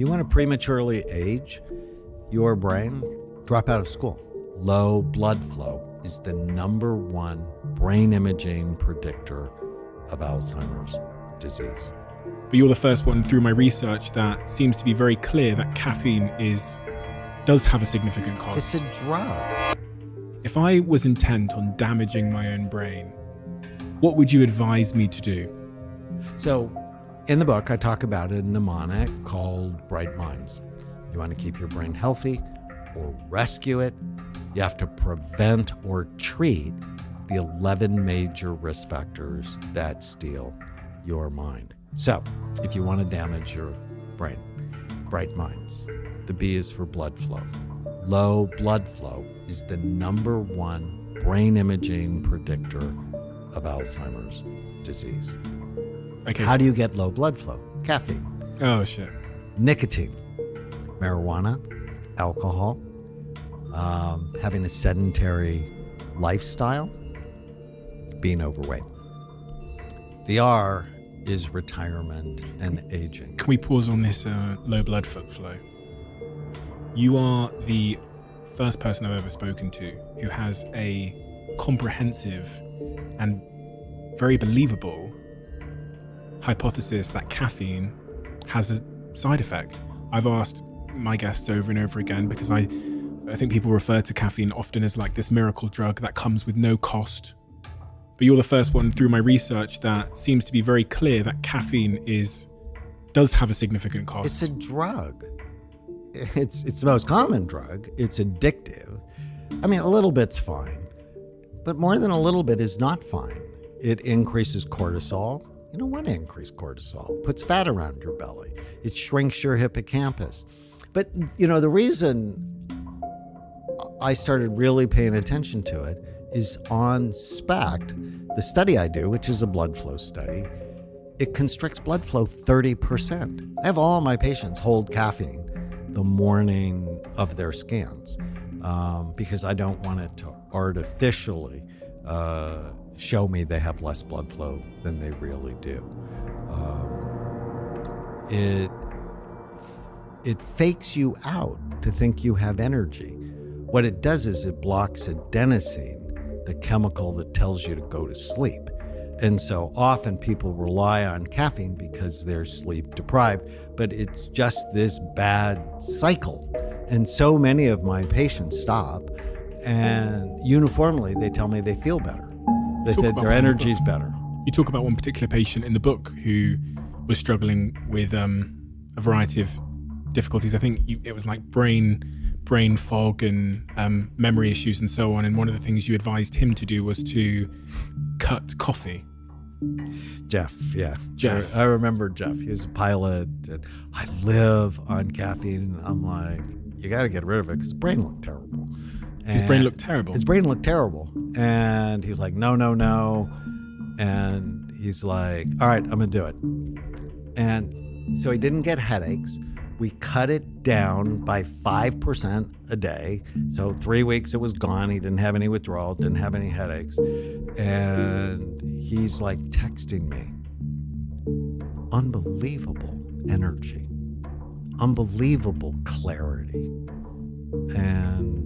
You want to prematurely age your brain? Drop out of school. Low blood flow is the #1 brain imaging predictor of Alzheimer's disease. But you're the first one through my research that seems to be very clear that caffeine does have a significant cost. It's a drug. If I was intent on damaging my own brain, what would you advise me to do? So in the book, I talk about a mnemonic called Bright Minds. You want to keep your brain healthy or rescue it, you have to prevent or treat the 11 major risk factors that steal your mind. So if you want to damage your brain, Bright Minds. The B is for blood flow. Low blood flow is the #1 brain imaging predictor of Alzheimer's disease. Okay. How do you get low blood flow? Caffeine, Oh, shit. nicotine, marijuana, alcohol, having a sedentary lifestyle, being overweight. The R is retirement and aging. Can we pause on this low blood flow? You are the first person I've ever spoken to who has a comprehensive and very believable hypothesis that caffeine has a side effect. I've asked my guests over and over again because I think people refer to caffeine often as like this miracle drug that comes with no cost. But you're the first one through my research that seems to be very clear that caffeine does have a significant cost. It's a drug. It's the most common drug. It's addictive. I mean, a little bit's fine, but more than a little bit is not fine. It increases cortisol. You don't want to increase cortisol. It puts fat around your belly. It shrinks your hippocampus. But, the reason I started really paying attention to it is on SPECT, the study I do, which is a blood flow study, it constricts blood flow 30%. I have all my patients hold caffeine the morning of their scans because I don't want it to artificially show me they have less blood flow than they really do. It fakes you out to think you have energy. What it does is it blocks adenosine, the chemical that tells you to go to sleep. And so often people rely on caffeine because they're sleep deprived, but it's just this bad cycle. And so many of my patients stop, and uniformly they tell me they feel better. They said their energy's better. You talk about one particular patient in the book who was struggling with a variety of difficulties. I think it was like brain fog and memory issues and so on. And one of the things you advised him to do was to cut coffee. Jeff, yeah. Jeff. I remember Jeff. He was a pilot, and I live on caffeine. And I'm like, you got to get rid of it because his brain looked terrible. His brain looked terrible? His brain looked terrible. And he's like, no. And he's like, all right, I'm going to do it. And so he didn't get headaches. We cut it down by 5% a day. So 3 weeks it was gone. He didn't have any withdrawal, didn't have any headaches. And he's like texting me. Unbelievable energy. Unbelievable clarity. And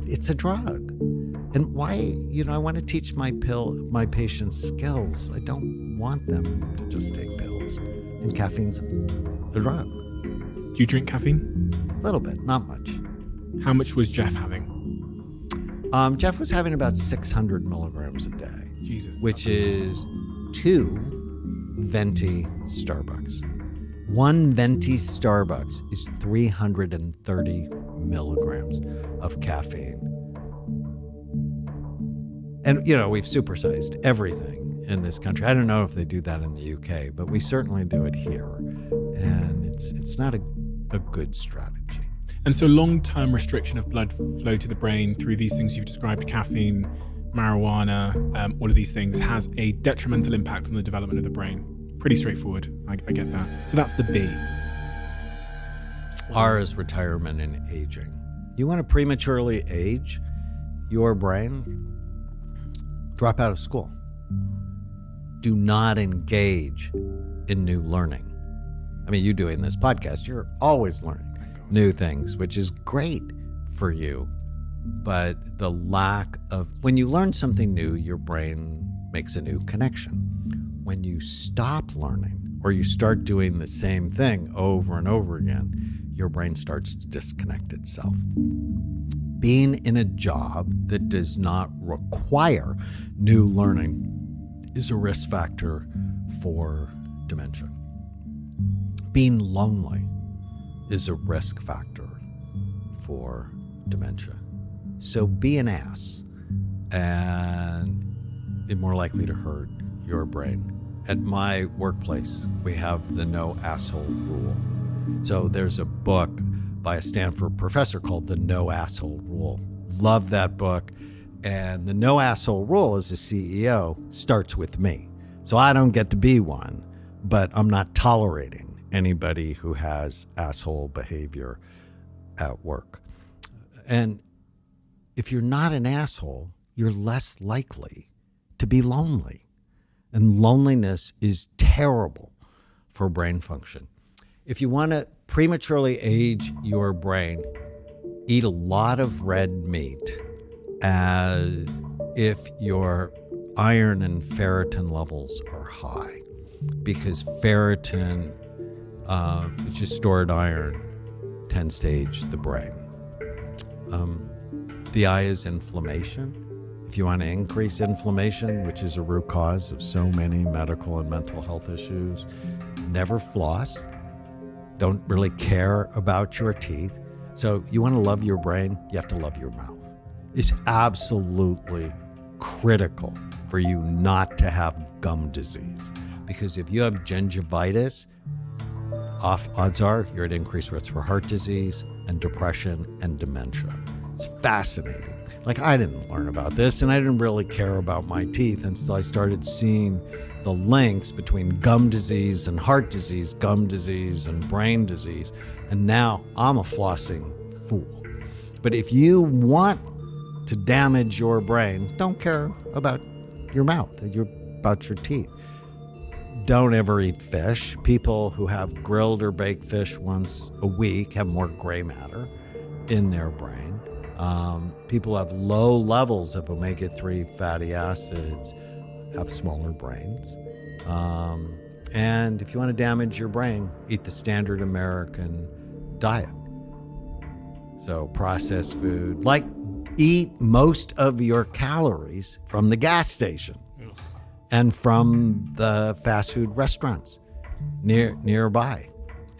it's a drug. And why, I want to teach my patients skills. I don't want them to just take pills. And caffeine's a drug. Do you drink caffeine? A little bit, not much. How much was Jeff having? Jeff was having about 600 milligrams a day. Jesus. Which is 2 venti Starbucks. 1 venti Starbucks is 330 milligrams of caffeine. And, we've supersized everything in this country. I don't know if they do that in the UK, but we certainly do it here. And it's not a good strategy. And so long-term restriction of blood flow to the brain through these things you've described, caffeine, marijuana, all of these things, has a detrimental impact on the development of the brain. Pretty straightforward. I get that. So that's the B. R is retirement and aging. You want to prematurely age your brain? Drop out of school. Do not engage in new learning. I mean, you doing this podcast, you're always learning new things, which is great for you. But the lack of, when you learn something new, your brain makes a new connection. When you stop learning or you start doing the same thing over and over again, your brain starts to disconnect itself. Being in a job that does not require new learning is a risk factor for dementia. Being lonely is a risk factor for dementia. So be an ass, and it's more likely to hurt your brain. At my workplace, we have the no asshole rule. So there's a book by a Stanford professor called the no asshole rule. Love that book. And the no asshole rule as a CEO starts with me. So I don't get to be one, but I'm not tolerating anybody who has asshole behavior at work. And if you're not an asshole, you're less likely to be lonely. And loneliness is terrible for brain function. If you want to prematurely age your brain, eat a lot of red meat, as if your iron and ferritin levels are high, because ferritin, which is stored iron, tends to age the brain. The eye is inflammation. If you want to increase inflammation, which is a root cause of so many medical and mental health issues, never floss. Don't really care about your teeth. So you want to love your brain, you have to love your mouth. It's absolutely critical for you not to have gum disease. Because if you have gingivitis, odds are you're at increased risk for heart disease and depression and dementia. It's fascinating. Like, I didn't learn about this, and I didn't really care about my teeth until I started seeing the links between gum disease and heart disease, gum disease and brain disease. And now I'm a flossing fool. But if you want to damage your brain, don't care about your mouth, about your teeth. Don't ever eat fish. People who have grilled or baked fish once a week have more gray matter in their brain. People who have low levels of omega-3 fatty acids have smaller brains. And if you want to damage your brain, eat the standard American diet. So processed food, like eat most of your calories from the gas station and from the fast food restaurants nearby.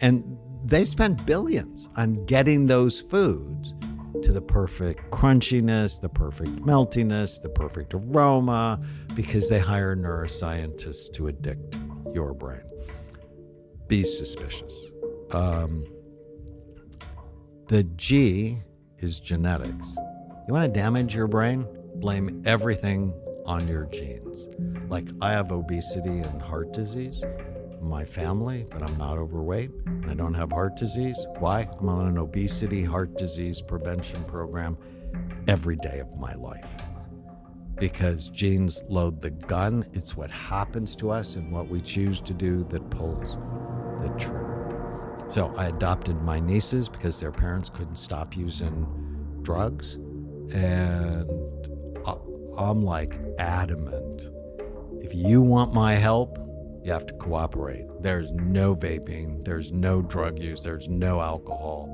And they spend billions on getting those foods to the perfect crunchiness, the perfect meltiness, the perfect aroma, because they hire neuroscientists to addict your brain. Be suspicious. The G is genetics. You want to damage your brain? Blame everything on your genes. Like, I have obesity and heart disease in my family, but I'm not overweight and I don't have heart disease. Why? I'm on an obesity, heart disease prevention program every day of my life. Because genes load the gun. It's what happens to us and what we choose to do that pulls the trigger. So I adopted my nieces because their parents couldn't stop using drugs. And I'm like adamant. If you want my help, you have to cooperate. There's no vaping. There's no drug use. There's no alcohol.